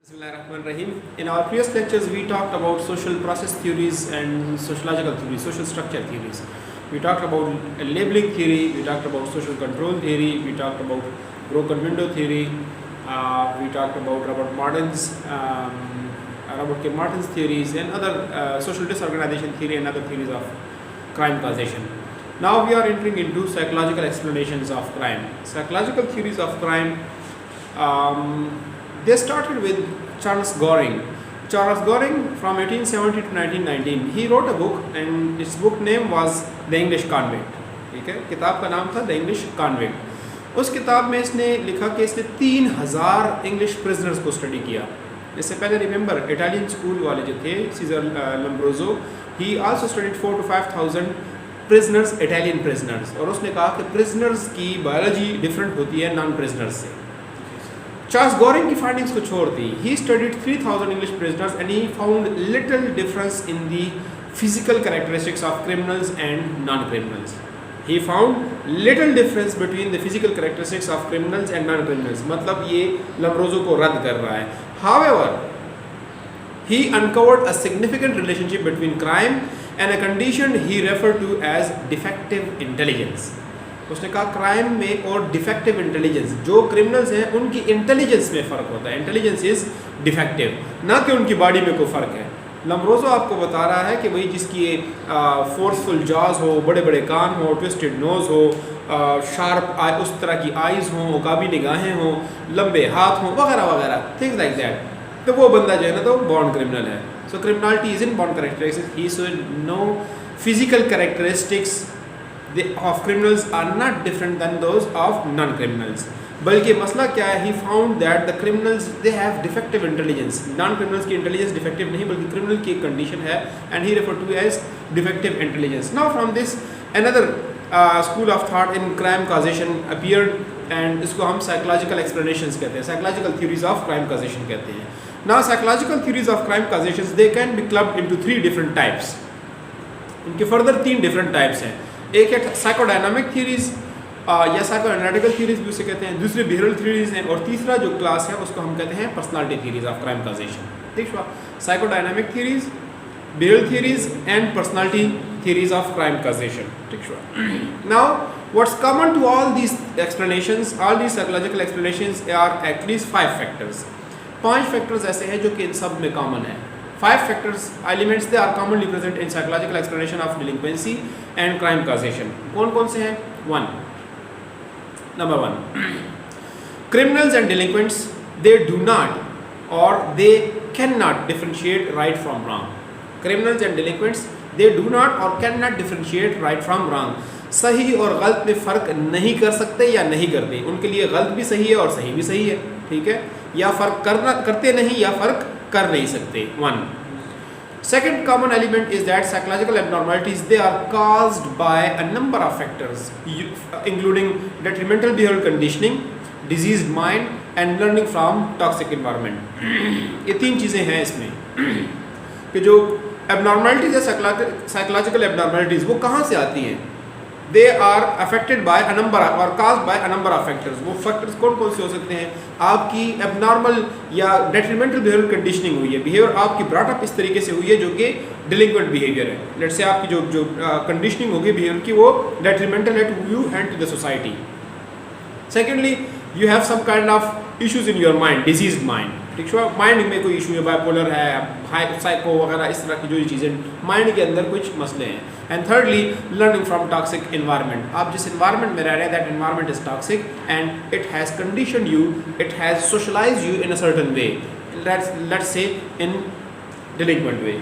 Bismillahirrahmanirrahim. In our previous lectures, we talked about social process theories and sociological theories, social structure theories. We talked about labeling theory, we talked about social control theory, we talked about broken window theory, we talked about Robert K. Martin's theories and other social disorganization theory and other theories of crime causation. Now we are entering into psychological explanations of crime. Psychological theories of crime. They started with Charles Goring. Charles Goring from 1870 to 1919. He wrote a book and its book name was The English Convict. ठीक है, किताब का नाम था The English Convict. उस किताब में इसने लिखा कि इसने 3000 इंग्लिश प्रिजनर्स को स्टडी किया. इससे पहले रिमेंबर इटालियन स्कूल वाले जो थे Cesare Lombroso, he also studied 4,000 to 5,000 prisoners, Italian prisoners. और उसने कहा कि प्रिजनर्स की बायोलॉजी डिफरेंट होती है नॉन प्रिजनर्स से. चार्ल्स गोरिंग की फाइंडिंग्स को छोड़ दी. He studied 3,000 English prisoners and he found little difference in the physical characteristics of criminals and non criminals. He found little difference between the physical characteristics of criminals and non criminals. मतलब ये Lombroso को रद्द कर रहा है. However he uncovered a significant relationship between crime and a condition he referred to as defective intelligence. उसने कहा crime में और डिफेक्टिव इंटेलिजेंस, जो क्रिमिनल्स हैं उनकी इंटेलिजेंस में फ़र्क होता है. इंटेलिजेंस इज़ डिफेक्टिव, ना कि उनकी बॉडी में कोई फ़र्क है. लम्ब्रोजो आपको बता रहा है कि वही जिसकी फोर्सफुल जॉज हो, बड़े बड़े कान हो, ट्विस्टेड नोज़ हो, शार्प उस तरह की आइज़ हों, उकाबी निगाहें हों, लंबे हाथ हों, वगैरह वगैरह, थिंग्स लाइक दैट. तो वो बंदा जो है ना तो बॉर्न क्रिमिनल है. So criminality is in born characteristics. He should know physical characteristics of criminals are not different than those of non-criminals. बल्कि मसला क्या है, he found that the criminals they have defective intelligence. Non-criminals की intelligence defective नहीं बल्कि criminal की एक condition है and he referred to as defective intelligence. Now from this another school of thought in crime causation appeared and इसको हम psychological explanations कहते हैं, psychological theories of crime causation कहते हैं. Now psychological theories of crime causations they can be clubbed into 3 different types. इनके further 3 different types हैं. एक है साइकोडायनामिक थ्योरीज या साइकोएनालिटिकल थ्योरीज भी उसे कहते हैं. दूसरे बिहेवियरल थ्योरीज हैं और तीसरा जो क्लास है उसको हम कहते हैं personality theories of crime causation. ठीक है, psychodynamic theories, behavioural theories and personality theories of crime causation. ठीक है. Now what's common to all these explanations, all these psychological explanations are at least 5 factors. 5 factors ऐसे हैं जो कि इन सब में कॉमन है. 5 factors elements they are commonly present in psychological explanation of delinquency and crime causation. कौन कौन से हैं? 1. Number 1, criminals and delinquents they do not or they cannot differentiate right from wrong. Criminals and delinquents they do not or cannot differentiate right from wrong. सही और गलत में फ़र्क नहीं कर सकते या नहीं करते. उनके लिए गलत भी सही है और सही भी सही है. ठीक है, या फ़र्क करते नहीं या फ़र्क कर नहीं सकते. 1. Second common element is that psychological abnormalities they are caused by a number of factors including detrimental behavioral conditioning, diseased mind and learning from toxic environment. ये 3 चीज़ें हैं इसमें कि जो abnormalities है psychological abnormalities वो कहाँ से आती हैं. They are affected by a number or caused by a number of factors. वो factors कौन कौन से हो सकते हैं? आपकी abnormal या detrimental behavioral conditioning हुई है, behavior आपकी brought up इस तरीके से हुई है जो कि delinquent behavior है. Let's say आपकी जो conditioning होगी behavior की वो detrimental है to you and to the society. Secondly, you have some kind of issues in your mind, diseased mind. ठीक है, माइंड में कोई इशू है, बाइपोलर है, साइको वगैरह इस तरह की जो चीज़ें माइंड के अंदर कुछ मसले हैं. And thirdly learning from toxic environment. आप जिस इन्वायरमेंट में रह रहे हैं that environment is toxic and it has condition you, it has socialise you in a certain way, let's say in delinquent way.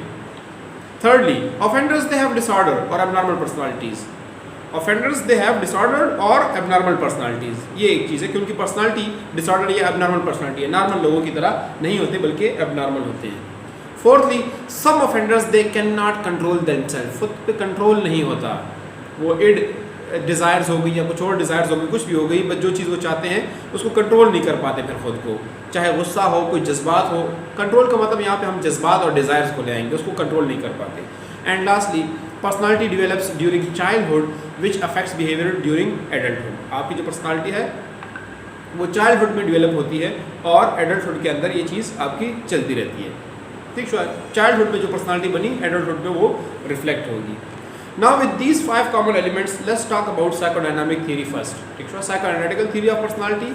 Thirdly, offenders they have disorder or abnormal personalities. Offenders they have disorder or abnormal personalities. ये एक चीज़ है कि उनकी personality disorder या abnormal personality है, normal लोगों की तरह नहीं होते बल्कि abnormal होते हैं. Fourthly, some offenders they cannot control themselves. खुद पे कंट्रोल नहीं होता. वो इड डिज़ायर्स हो गई या कुछ और डिज़ायर्स हो गई, कुछ भी हो गई, बस जो चीज़ वो चाहते हैं उसको कंट्रोल नहीं कर पाते फिर खुद को. चाहे गुस्सा हो, कोई जज्बात हो, कंट्रोल का मतलब यहाँ पे हम जज्बात और डिज़ायर्स को ले आएंगे, उसको कंट्रोल नहीं कर पाते. And lastly personality develops during childhood which affects behaviour during adulthood. आपकी जो पर्सनालिटी है वो चाइल्डहुड में डेवलप होती है और एडल्टहुड के अंदर ये चीज़ आपकी चलती रहती है। ठीक है, चाइल्डहुड में जो पर्सनालिटी बनी एडल्टहुड में वो रिफ्लेक्ट होगी। Now with these 5 common elements let's talk about psychodynamic theory first. ठीक है, psychoanalytical theory of personality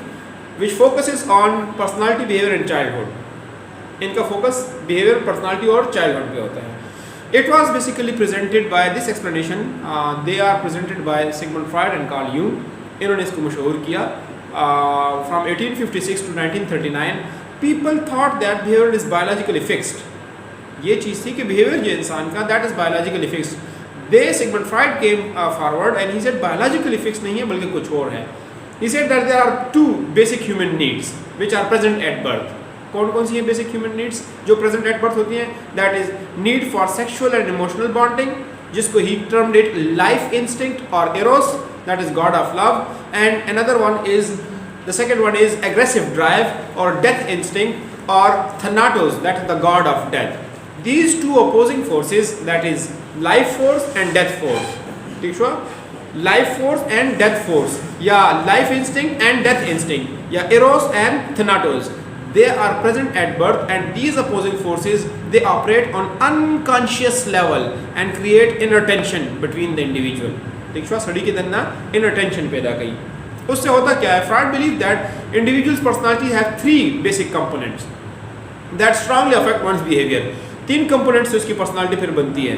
which focuses on personality behaviour in childhood. इनका फोकस बिहेवियर, पर्सनालिटी और चाइल्डहुड पे होता है। It was basically presented by this explanation. They are presented by Sigmund Freud and Carl Jung. इन्होंने इसको मशहूर किया। From 1856 to 1939, people thought that behavior is biologically fixed. ये चीज़ थी कि behavior जो इंसान का that is biologically fixed. They Sigmund Freud came forward and he said biologically fixed नहीं है बल्कि कुछ और है। He said that there are 2 basic human needs which are present at birth. कौन कौन सी है बेसिक ह्यूमन नीड्स जो प्रेजेंट एट बर्थ होती हैं? That is need for sexual and emotional bonding, जिसको ही टर्मड लाइफ इंस्टिंक्ट और Eros, that is god of love, and another one is the second one is aggressive drive और death instinct और Thanatos, that is the god of death. These 2 opposing forces, that is life force and death force. ठीक है, life force and death force, या life instinct and death instinct, या Eros and Thanatos, they are present at birth, and these opposing forces they operate on unconscious level and create inner tension between the individual. ठीक है, study के दिन ना inner tension पैदा की। उससे होता क्या है? Freud believed that individual's personality have 3 basic components that strongly affect one's behavior. 3 components से उसकी personality फिर बनती है।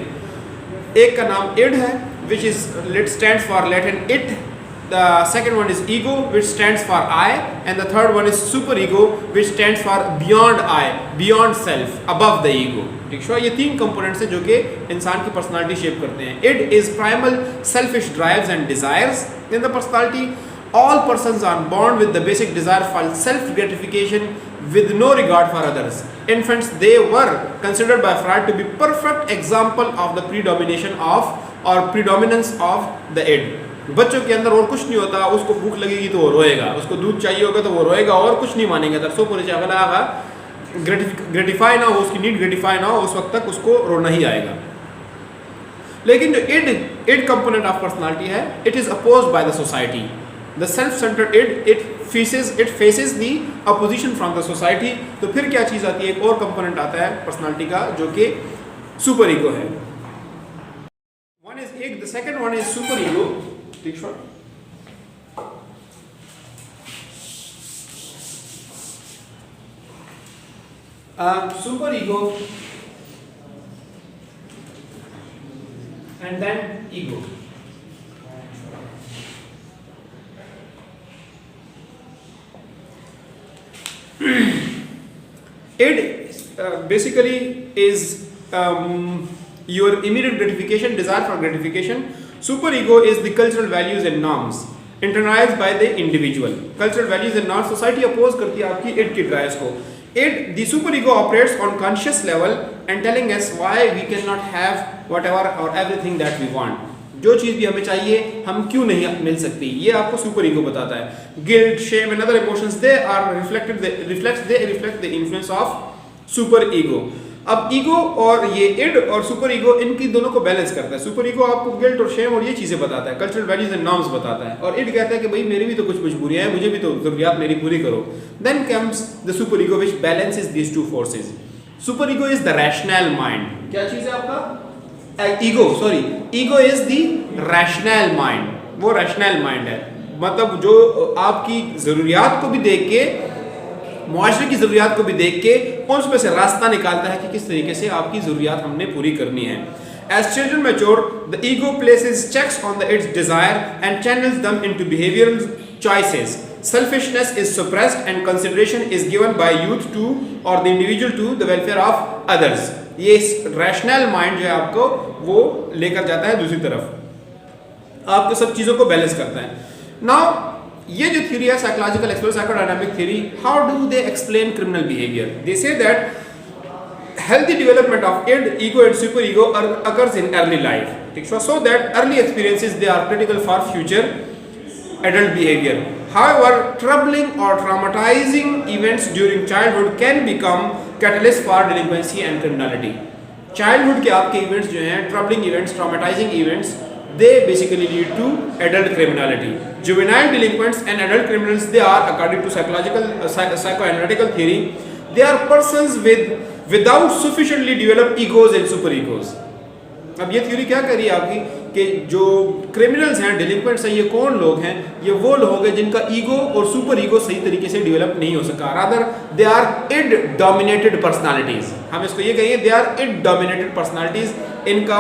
एक का नाम id है, which is stands for Latin it. The second one is ego, which stands for I, and the third one is superego, which stands for beyond I, beyond self, above the ego. ठीक है, ये 3 components हैं जो कि इंसान की personality shape करते हैं। Id is primal selfish drives and desires in the personality. All persons are born with the basic desire for self gratification with no regard for others. Infants, they were considered by Freud to be perfect example of the predominance of the id. बच्चों के अंदर और कुछ नहीं होता, उसको भूख लगेगी तो वो रोएगा, उसको दूध चाहिए होगा तो वो रोएगा, और कुछ नहीं मानेगा। तरसों पूरे चावल आगा ग्रेटिफाई ना हो, उसकी नीड ग्रेटिफाई ना हो, उस वक्त तक उसको रोना ही आएगा। लेकिन जो इड कंपोनेंट ऑफ पर्सनालिटी है, it is opposed by the society. The self centred id it faces the opposition from the society. तो फिर क्या चीज़ आती है? एक और कंपोनेंट आता है पर्सनालिटी का जो कि सुपर ईगो है। The second one is super ego. ठीक है, super ego and then ego. Id basically is your immediate gratification, desire for gratification. Super ego is the cultural values and norms internalized by the individual. Cultural values and norms society oppose करती है आपकी id की drives को। It, the super ego operates on conscious level and telling us why we cannot have whatever or everything that we want. जो चीज़ भी हमें चाहिए हम क्यों नहीं मिल सकती, ये आपको सुपर ईगो बताता है। Guilt, shame and other emotions they reflect the influence of super ego. अब ईगो और ये इड और सुपर ईगो, इनकी दोनों को बैलेंस करता है। सुपर ईगो आपको गिल्ट और शेम और ये चीज़ें बताता है, कल्चरल वैल्यूज एंड नॉर्म्स बताता है, और इड कहता है कि भाई मेरी भी तो कुछ मजबूरियां हैं, मुझे भी तो जरूरियात मेरी पूरी करो। Then comes the super ego which balances these 2 forces. Super ego is the rational mind. क्या चीज़ है आपका? Ego is the rational mind. वो रैशनल माइंड है, मतलब जो आपकी ज़रूरियात को भी देख के, मुआशरे की ज़रूरियात को भी देख के उसमें से रास्ता निकालता है कि किस तरीके से आपकी ज़रूरियात हमने पूरी करनी है। As children mature, the ego places checks on its desire and channels them into behavioral choices. Selfishness is suppressed and consideration is given by youth to or the individual to the welfare of others. ये rational mind जो है आपको वो लेकर जाता है दूसरी तरफ, आपको सब चीज़ों को बैलेंस करता है। नाउ ये जो थ्योरी है psychological explore psychodynamic theory, how do they explain criminal behaviour? They say that healthy development of id, ego and super ego occurs in early life. So that early experiences they are critical for future adult behavior. However, troubling or traumatizing events during childhood can become catalyst for delinquency and criminality. Childhood के आपके events जो हैं, troubling events, traumatizing events, they basically lead to adult criminality. Juvenile delinquents and adult criminals, they are, according to psychoanalytical theory, they are persons without sufficiently developed egos and super egos. अब ये theory क्या कह रही है आपकी कि जो criminals हैं, डिलिंक्वेंट्स हैं, ये कौन लोग हैं? ये वो लोग हैं जिनका ईगो और सुपर ईगो सही तरीके से डेवलप नहीं हो सका। Rather they are id dominated personalities, हम इसको ये कहेंगे, they are id dominated personalities, इनका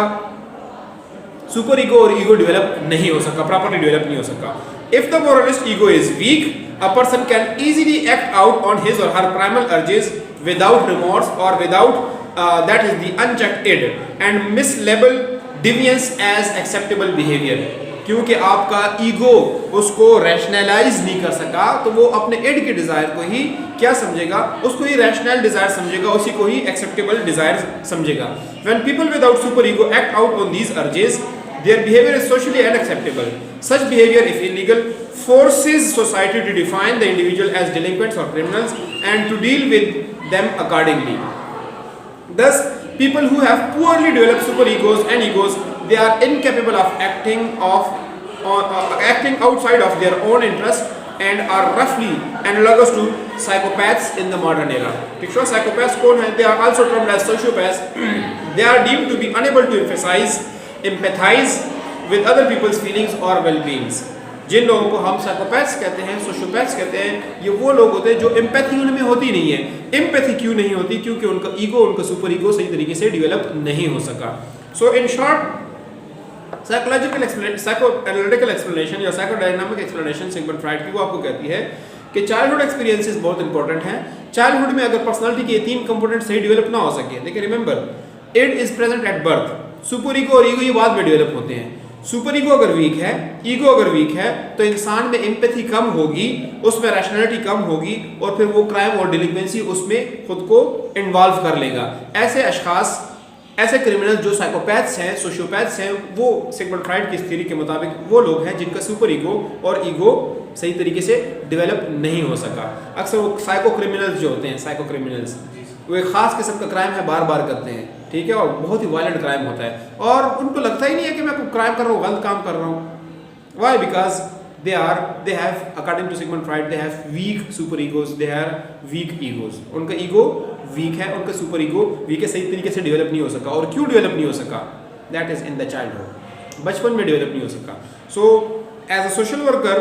सुपर ईगो और ईगो डेवलप नहीं हो सका, प्रॉपर्ली डेवलप नहीं हो सका। If the moralist ego is weak, a person can easily act out on his or her primal urges without remorse or without that is the unchecked id and mislabel deviance as acceptable behavior। क्योंकि आपका ego उसको rationalise नहीं कर सका, तो वो अपने end के डिजायर को ही क्या समझेगा? उसको ही रैशनल डिजायर समझेगा, उसी को ही एक्सेप्टेबल डिजायर समझेगा। When people without super ego act out on these urges, their behavior is socially unacceptable. Such behavior, if illegal, forces society to define the individual as delinquents or criminals and to deal with them accordingly. Thus, people who have poorly developed super egos and egos, they are incapable of acting outside of their own interest and are roughly analogous to psychopaths in the modern era. Picture psychopaths कौन है? They are also termed as sociopaths. They are deemed to be unable to empathize with other people's feelings or well-beings. जिन लोगों को हम psychopaths कहते हैं, sociopaths कहते हैं, ये वो लोग होते हैं जो एम्पैथी उनमें होती नहीं है। एम्पैथी क्यों नहीं होती? क्योंकि उनका ईगो, उनका सुपर ईगो सही तरीके से डेवलप नहीं हो सका। सो इन शॉर्ट, साइकोएनालिटिकल एक्सप्लेनेशन या साइकोडायनामिक एक्सप्लेनेशन सिगमंड फ्राइड की, वो आपको कहती है कि चाइल्डहुड एक्सपीरियंसेस बहुत इंपॉर्टेंट हैं। चाइल्डहुड में अगर पर्सनालिटी के ये तीन कंपोनेंट सही डेवलप ना हो सके, देखिए remember, id is present at birth, super ego और ईगो ये बाद में डेवलप होते हैं। सुपर ईगो अगर वीक है, ईगो अगर वीक है, तो इंसान में एम्पैथी कम होगी, उसमें रैशनैलिटी कम होगी और फिर वो क्राइम और डिलिक्वेंसी उसमें खुद को इन्वॉल्व कर लेगा। ऐसे अशखास, ऐसे क्रिमिनल जो साइकोपैथ्स हैं, सोशियोपैथ्स हैं, वो सिगमंड फ्राइड की थ्योरी के मुताबिक वो लोग हैं जिनका सुपर ईगो और ईगो सही तरीके से डेवलप नहीं हो सका। अक्सर वो साइको क्रिमिनल्स जो होते हैं, साइको क्रिमिनल्स, वो एक खास किस्म का क्राइम है, बार बार करते हैं, ठीक है, और बहुत ही वायलेंट क्राइम होता है और उनको लगता ही नहीं है कि मैं कोई क्राइम कर रहा हूँ, गलत काम कर रहा हूँ। Why? Because they have, according to Sigmund Freud, they have weak super egos, they are weak egos. उनका ईगो वीक है, उनका सुपर ईगो वीक है, सही तरीके से डेवलप नहीं हो सका। और क्यों डेवलप नहीं हो सका? That is in the childhood, बचपन में डेवलप नहीं हो सका। So as a social worker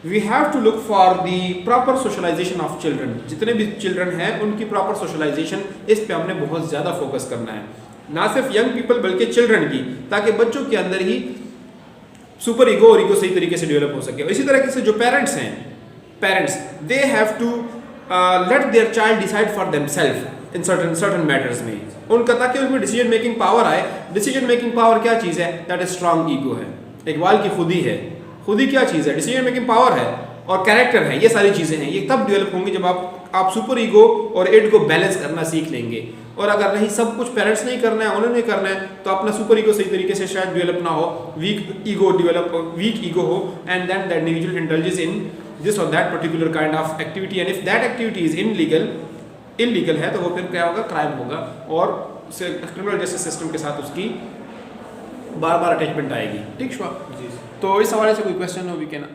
we have to look for the proper socialisation of children. जितने भी चिल्ड्रन हैं उनकी प्रॉपर सोशलाइजेशन, इस पे हमने बहुत ज़्यादा फोकस करना है, ना सिर्फ यंग पीपल बल्कि चिल्ड्रन की, ताकि बच्चों के अंदर ही सुपर ईगो और ईगो सही तरीके से डेवलप हो सके। इसी तरीके से जो पेरेंट्स हैं, parents they have to let their child decide for themselves in certain matters में, उनका, ताकि उसमें डिसीजन मेकिंग पावर आए। डिसीजन मेकिंग पावर क्या चीज़ है? दैट इज स्ट्रॉन्ग ईगो है। इकबाल की खुदी है, खुदी क्या चीज़ है? डिसीजन मेकिंग पावर है और कैरेक्टर है, ये सारी चीज़ें हैं। ये तब डेवलप होंगी जब आप सुपर ईगो और इड को बैलेंस करना सीख लेंगे। और अगर नहीं, सब कुछ पेरेंट्स नहीं करना है, उन्होंने करना है, तो अपना सुपर ईगो सही तरीके से शायद डेवलप ना हो, वीक ईगो हो, and then that individual intelligence in this or that particular kind of activity, and if that activity is illegal है, तो वो फिर क्या होगा? क्राइम होगा और क्रिमिनल जस्टिस सिस्टम के साथ उसकी बार बार अटैचमेंट आएगी। ठीक, तो इस हवाले से कोई क्वेश्चन हो वी कैन